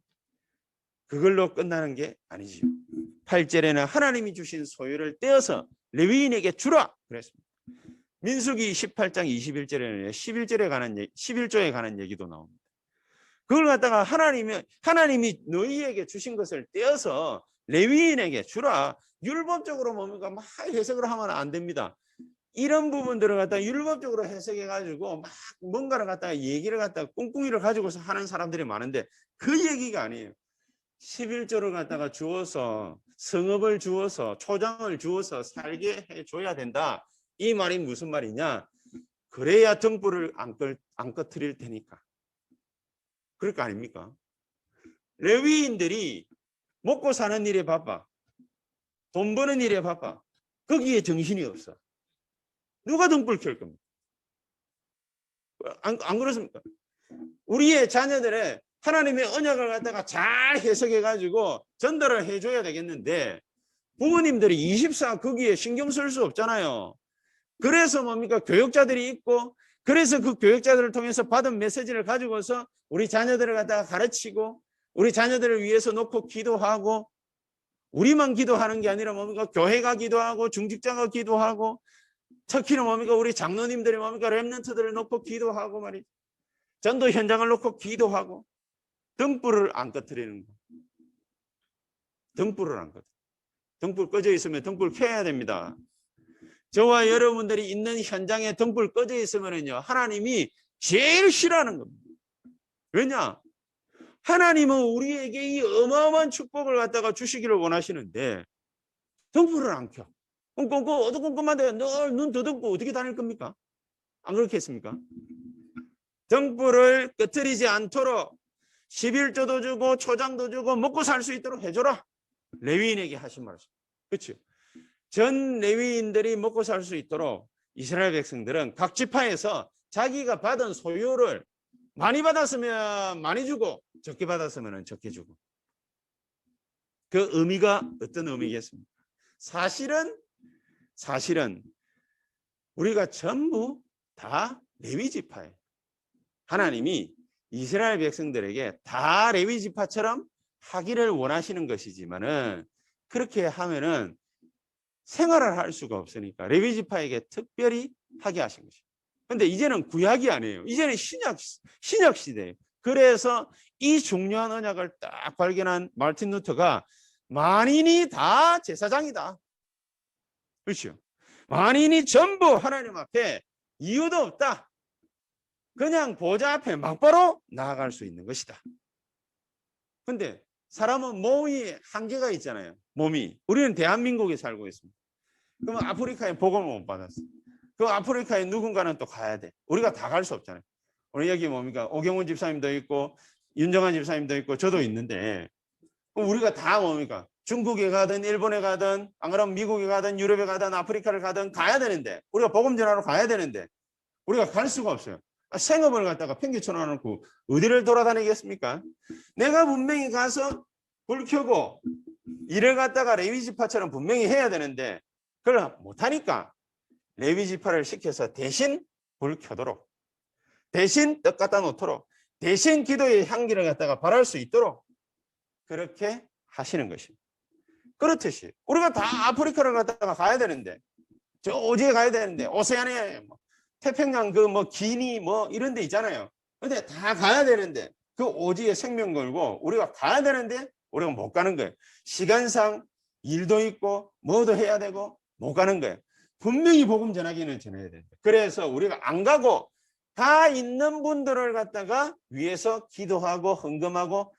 그걸로 끝나는 게 아니지요. 8절에는 하나님이 주신 소유를 떼어서 레위인에게 주라 그랬습니다. 민수기 18장 21절에는 11조에 관한 얘기도 나옵니다. 그걸 갖다가 하나님이 너희에게 주신 것을 떼어서 레위인에게 주라. 율법적으로 뭡니까? 막 해석을 하면 안 됩니다. 이런 부분들을 갖다가 율법적으로 해석해가지고 막 뭔가를 갖다가 얘기를 갖다가 꿍꿍이를 가지고서 하는 사람들이 많은데 그 얘기가 아니에요. 11조를 갖다가 주어서 성읍을 주어서 초장을 주어서 살게 해줘야 된다. 이 말이 무슨 말이냐? 그래야 등불을 안 꺼트릴 테니까. 그럴 거 아닙니까? 레위인들이 먹고 사는 일에 바빠. 돈 버는 일에 바빠. 거기에 정신이 없어. 누가 등불 켤 겁니까? 안 그렇습니까? 우리의 자녀들의 하나님의 언약을 갖다가 잘 해석해가지고 전달을 해줘야 되겠는데 부모님들이 24 거기에 신경 쓸 수 없잖아요. 그래서 뭡니까? 교육자들이 있고 그래서 그 교육자들을 통해서 받은 메시지를 가지고서 우리 자녀들을 갖다가 가르치고 우리 자녀들을 위해서 놓고 기도하고 우리만 기도하는 게 아니라 뭡니까? 교회가 기도하고 중직자가 기도하고 특히는 뭡니까? 우리 장로님들이 뭡니까? 렘넌트들을 놓고 기도하고 말이죠. 전도 현장을 놓고 기도하고 등불을 안 꺼뜨리는 거. 등불을 안 꺼뜨려. 등불 꺼져 있으면 등불 켜야 됩니다. 저와 여러분들이 있는 현장에 등불 꺼져 있으면요 하나님이 제일 싫어하는 겁니다. 왜냐? 하나님은 우리에게 이 어마어마한 축복을 갖다가 주시기를 원하시는데 등불을 안 켜. 그럼 어두컴컴한데 늘 눈 더듬고 어떻게 다닐 겁니까? 안 그렇겠습니까? 등불을 꺼뜨리지 않도록 11조도 주고 초장도 주고 먹고 살 수 있도록 해줘라. 레위인에게 하신 말씀. 그렇죠? 전 레위인들이 먹고 살 수 있도록 이스라엘 백성들은 각 지파에서 자기가 받은 소유를 많이 받았으면 많이 주고 적게 받았으면 적게 주고. 그 의미가 어떤 의미겠습니까? 사실은 우리가 전부 다 레위 지파예요. 하나님이 이스라엘 백성들에게 다 레위 지파처럼 하기를 원하시는 것이지만은 그렇게 하면은 생활을 할 수가 없으니까 레위 지파에게 특별히 하게 하신 것이죠. 근데 이제는 구약이 아니에요. 이제는 신약 시대예요. 그래서 이 중요한 언약을 딱 발견한 마르틴 루터가 만인이 다 제사장이다. 그렇죠? 만인이 전부 하나님 앞에 이유도 없다. 그냥 보좌 앞에 막바로 나아갈 수 있는 것이다. 근데 사람은 몸이 한계가 있잖아요. 몸이. 우리는 대한민국에 살고 있습니다. 그러면 아프리카에 복음을 못 받았어. 그 아프리카에 누군가는 또 가야 돼. 우리가 다 갈 수 없잖아요. 우리 여기 뭡니까? 오경훈 집사님도 있고 윤정환 집사님도 있고 저도 있는데 그럼 우리가 다 뭡니까? 중국에 가든 일본에 가든 안 그러면 미국에 가든 유럽에 가든 아프리카를 가든 가야 되는데 우리가 복음 전하러 가야 되는데 우리가 갈 수가 없어요. 생업을 갖다가 팽개쳐 놔놓고 어디를 돌아다니겠습니까? 내가 분명히 가서 불 켜고 일을 갖다가 레위 지파처럼 분명히 해야 되는데 그걸 못하니까 레위 지파를 시켜서 대신 불 켜도록, 대신 떡 갖다 놓도록, 대신 기도의 향기를 갖다가 발할 수 있도록 그렇게 하시는 것입니다. 그렇듯이 우리가 다 아프리카를 갖다가 가야 되는데, 저 오지에 가야 되는데, 오세아니아, 태평양 기니 이런 데 있잖아요. 근데 다 가야 되는데 그 오지에 생명 걸고 우리가 가야 되는데 우리가 못 가는 거예요. 시간상 일도 있고 뭐도 해야 되고 못 가는 거예요. 분명히 복음 전하기는 전해야 된다. 그래서 우리가 안 가고 다 있는 분들을 갖다가 위해서 기도하고 헌금하고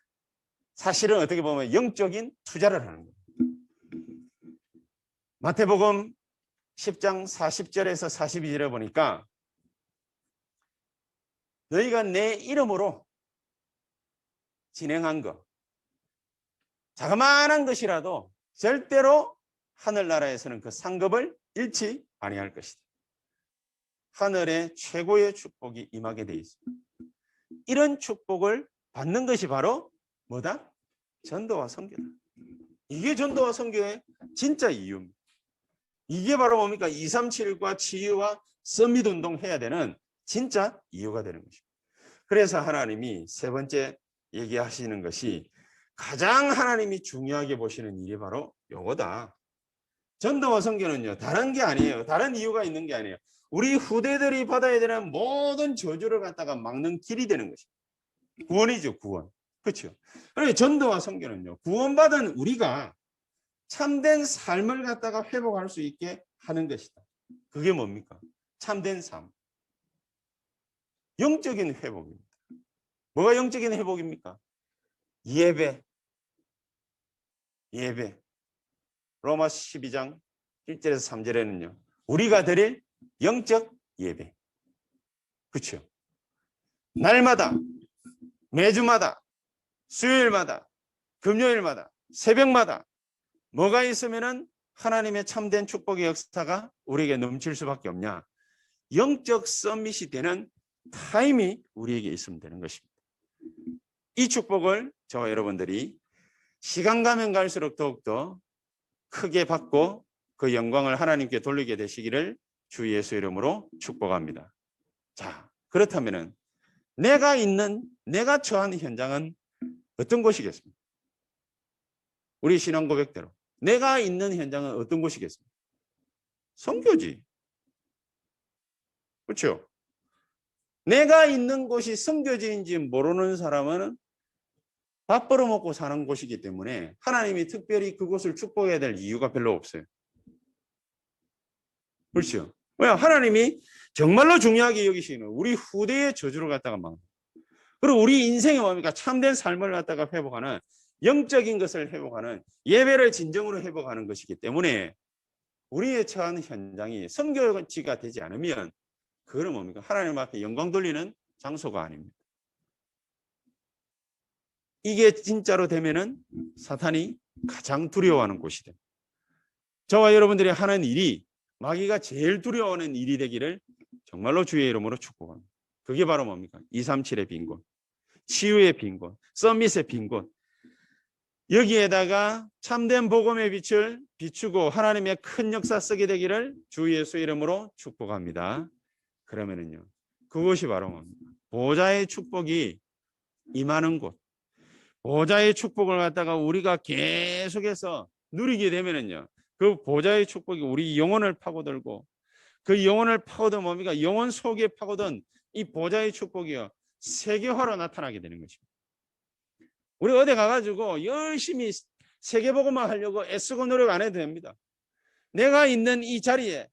사실은 어떻게 보면 영적인 투자를 하는 거예요. 마태복음 10장 40절에서 42절에 보니까 너희가 내 이름으로 진행한 것, 자그마한 것이라도 절대로 하늘나라에서는 그 상급을 잃지 아니할 것이다. 하늘의 최고의 축복이 임하게 돼 있습니다. 이런 축복을 받는 것이 바로 뭐다? 전도와 선교다. 이게 전도와 선교의 진짜 이유입니다. 이게 바로 뭡니까? 237과 치유와 서밋 운동 해야 되는 진짜 이유가 되는 것입니다. 그래서 하나님이 세 번째 얘기하시는 것이 가장 하나님이 중요하게 보시는 일이 바로 요거다. 전도와 선교는요, 다른 게 아니에요. 다른 이유가 있는 게 아니에요. 우리 후대들이 받아야 되는 모든 저주를 갖다가 막는 길이 되는 것입니다. 구원이죠, 구원. 그렇죠. 그래서 전도와 선교는요, 구원받은 우리가 참된 삶을 갖다가 회복할 수 있게 하는 것이다. 그게 뭡니까? 참된 삶. 영적인 회복입니다. 뭐가 영적인 회복입니까? 예배. 로마 12장 1절에서 3절에는요. 우리가 드릴 영적 예배. 그렇죠. 날마다, 매주마다, 수요일마다, 금요일마다, 새벽마다 뭐가 있으면은 하나님의 참된 축복의 역사가 우리에게 넘칠 수밖에 없냐. 영적 서밋이 되는 타임이 우리에게 있으면 되는 것입니다. 이 축복을 저와 여러분들이 시간 가면 갈수록 더욱더 크게 받고 그 영광을 하나님께 돌리게 되시기를 주 예수 이름으로 축복합니다. 자, 그렇다면은 내가 처한 현장은 어떤 곳이겠습니까? 우리 신앙 고백대로 내가 있는 현장은 어떤 곳이겠습니까? 선교지. 그렇죠? 내가 있는 곳이 선교지인지 모르는 사람은 밥 벌어먹고 사는 곳이기 때문에 하나님이 특별히 그곳을 축복해야 될 이유가 별로 없어요. 그렇죠? 왜? 하나님이 정말로 중요하게 여기시는 우리 후대의 저주를 갖다가 막, 그리고 우리 인생이 뭡니까? 참된 삶을 갖다가 회복하는, 영적인 것을 회복하는, 예배를 진정으로 회복하는 것이기 때문에 우리의 처한 현장이 선교지가 되지 않으면 그거는 뭡니까? 하나님 앞에 영광 돌리는 장소가 아닙니다. 이게 진짜로 되면은 사탄이 가장 두려워하는 곳이 됩니다. 저와 여러분들이 하는 일이 마귀가 제일 두려워하는 일이 되기를 정말로 주의 이름으로 축복합니다. 그게 바로 뭡니까? 237의 빈곤, 치유의 빈곤, 서밋의 빈곤. 여기에다가 참된 복음의 빛을 비추고 하나님의 큰 역사 쓰게 되기를 주 예수 이름으로 축복합니다. 그러면은요, 그것이 바로 뭡니까? 보좌의 축복이 임하는 곳, 보좌의 축복을 갖다가 우리가 계속해서 누리게 되면은요, 그 보좌의 축복이 우리 영혼을 파고들고, 그 영혼을 파고든 뭡니까? 영혼 속에 파고든 이 보좌의 축복이요, 세계화로 나타나게 되는 것입니다. 우리 어디 가가지고 열심히 세계복음만 하려고 애쓰고 노력 안 해도 됩니다. 내가 있는 이 자리에,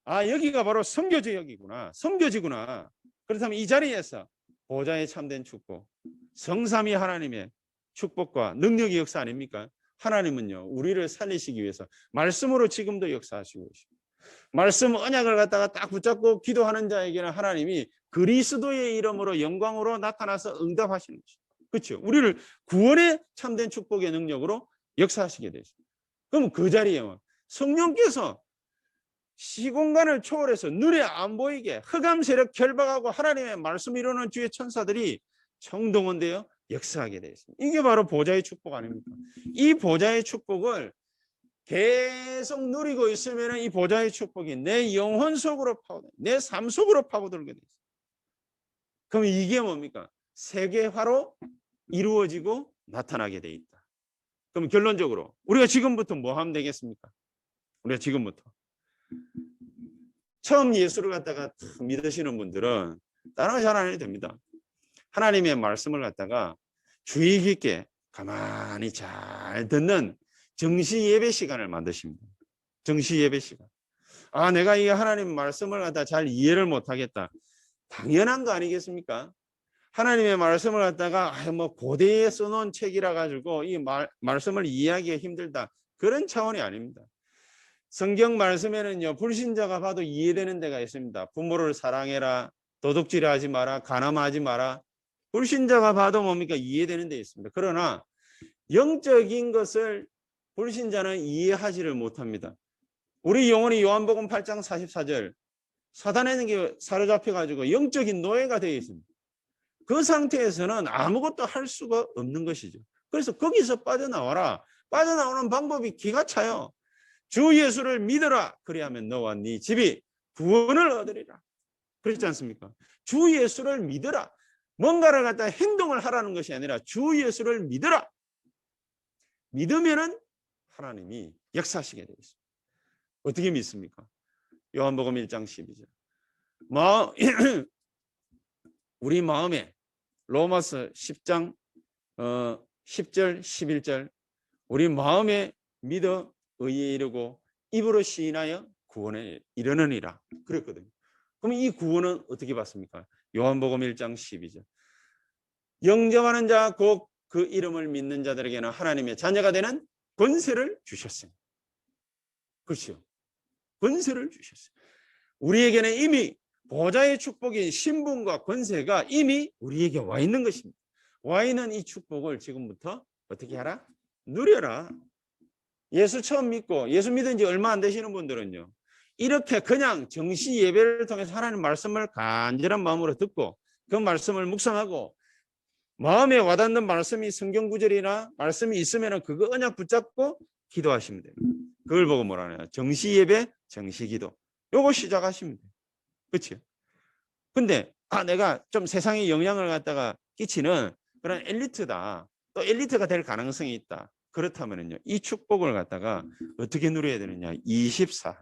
아, 여기가 바로 선교지역이구나, 선교지구나. 그렇다면 이 자리에서 보좌의 참된 축복, 성삼위 하나님의 축복과 능력의 역사 아닙니까? 하나님은요, 우리를 살리시기 위해서 말씀으로 지금도 역사하시고 계십니다. 말씀 언약을 갖다가 딱 붙잡고 기도하는 자에게는 하나님이 그리스도의 이름으로 영광으로 나타나서 응답하시는 것입니다. 그렇죠? 우리를 구원의 참된 축복의 능력으로 역사하시게 되죠. 그럼 그 자리에 성령께서 시공간을 초월해서 눈에 안 보이게 흑암 세력 결박하고 하나님의 말씀 이루는 주의 천사들이 총동원되어 역사하게 되어 있습니다. 이게 바로 보좌의 축복 아닙니까? 이 보좌의 축복을 계속 누리고 있으면 이 보좌의 축복이 내 영혼 속으로 파고들, 내 삶 속으로 파고들게 돼 있어요. 그럼 이게 뭡니까? 세계화로 이루어지고 나타나게 돼 있다. 그럼 결론적으로 우리가 지금부터 뭐 하면 되겠습니까? 우리가 지금부터 처음 예수를 갖다가 믿으시는 분들은 다른 거 잘 안 해도 됩니다. 하나님의 말씀을 갖다가 주의 깊게 가만히 잘 듣는 정시 예배 시간을 만드십니다. 정시 예배 시간. 아, 내가 이 하나님 말씀을 갖다 잘 이해를 못하겠다. 당연한 거 아니겠습니까? 하나님의 말씀을 갖다가 뭐 고대에 써놓은 책이라 가지고 이 말씀을 이해하기가 힘들다. 그런 차원이 아닙니다. 성경 말씀에는요, 불신자가 봐도 이해되는 데가 있습니다. 부모를 사랑해라, 도둑질하지 마라, 가늠하지 마라. 불신자가 봐도 뭡니까? 이해되는 데 있습니다. 그러나 영적인 것을 불신자는 이해하지를 못합니다. 우리 영혼이 요한복음 8장 44절 사단에게 사로잡혀가지고 영적인 노예가 되어 있습니다. 그 상태에서는 아무것도 할 수가 없는 것이죠. 그래서 거기서 빠져나와라. 빠져나오는 방법이 기가 차요. 주 예수를 믿어라. 그리하면 너와 네 집이 구원을 얻으리라. 그렇지 않습니까? 주 예수를 믿어라. 뭔가를 갖다 행동을 하라는 것이 아니라 주 예수를 믿어라. 믿으면은 하나님이 역사하시게 되어 있습니다. 어떻게 믿습니까? 요한복음 1장 12절. 우리 마음에 로마서 10장 10절 11절 우리 마음에 믿어 의에 이르고 입으로 시인하여 구원에 이르느니라 그랬거든요. 그럼 이 구원은 어떻게 받습니까? 요한복음 1장 12절. 영접하는 자 곧 그 이름을 믿는 자들에게는 하나님의 자녀가 되는 권세를 주셨습니다. 그렇죠. 권세를 주셨어요. 우리에게는 이미 보좌의 축복인 신분과 권세가 이미 우리에게 와 있는 것입니다. 와 있는 이 축복을 지금부터 어떻게 하라? 누려라. 예수 처음 믿고 예수 믿은 지 얼마 안 되시는 분들은요, 이렇게 그냥 정시 예배를 통해서 하나님 말씀을 간절한 마음으로 듣고 그 말씀을 묵상하고 마음에 와닿는 말씀이 성경 구절이나 말씀이 있으면 그거 언약 붙잡고 기도하시면 돼요. 그걸 보고 뭐라 하냐? 정시 예배, 정시 기도. 요거 시작하시면 돼요. 그렇죠? 근데 내가 좀 세상에 영향을 갖다가 끼치는 그런 엘리트다. 또 엘리트가 될 가능성이 있다. 그렇다면요, 이 축복을 갖다가 어떻게 누려야 되느냐? 24.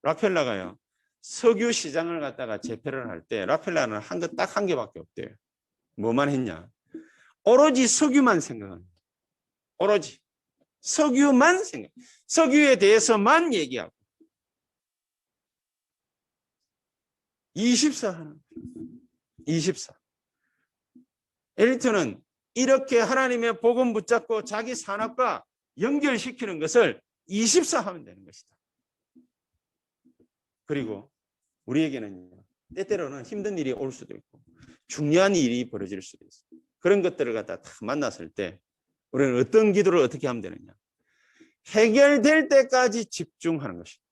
락펠라가요, 석유 시장을 갖다가 재패를 할 때 락펠라는 한 거 딱 한 개밖에 없대요. 뭐만 했냐? 오로지 석유만 생각합니다. 오로지 석유만 생각. 석유에 대해서만 얘기하고 24 하는 24. 엘리트는 이렇게 하나님의 복음 붙잡고 자기 산업과 연결시키는 것을 24 하면 되는 것이다. 그리고 우리에게는 때때로는 힘든 일이 올 수도 있고 중요한 일이 벌어질 수도 있어요. 그런 것들을 갖다 딱 만났을 때 우리는 어떤 기도를 어떻게 하면 되느냐? 해결될 때까지 집중하는 것이다.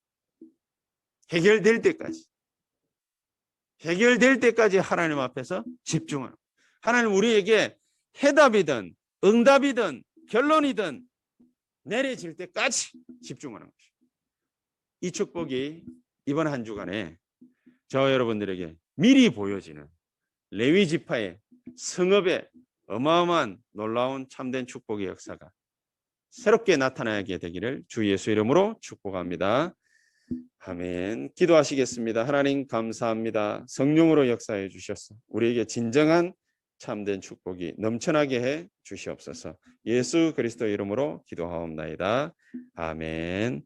해결될 때까지. 해결될 때까지 하나님 앞에서 집중하는. 하나님 우리에게 해답이든 응답이든 결론이든 내려질 때까지 집중하는 것이다. 이 축복이 이번 한 주간에 저와 여러분들에게 미리 보여지는 레위 지파의 성읍의 어마어마한 놀라운 참된 축복의 역사가 새롭게 나타나게 되기를 주 예수 이름으로 축복합니다. 아멘. 기도하시겠습니다. 하나님 감사합니다. 성령으로 역사해 주셔서 우리에게 진정한 참된 축복이 넘쳐나게 해 주시옵소서. 예수 그리스도 이름으로 기도하옵나이다. 아멘.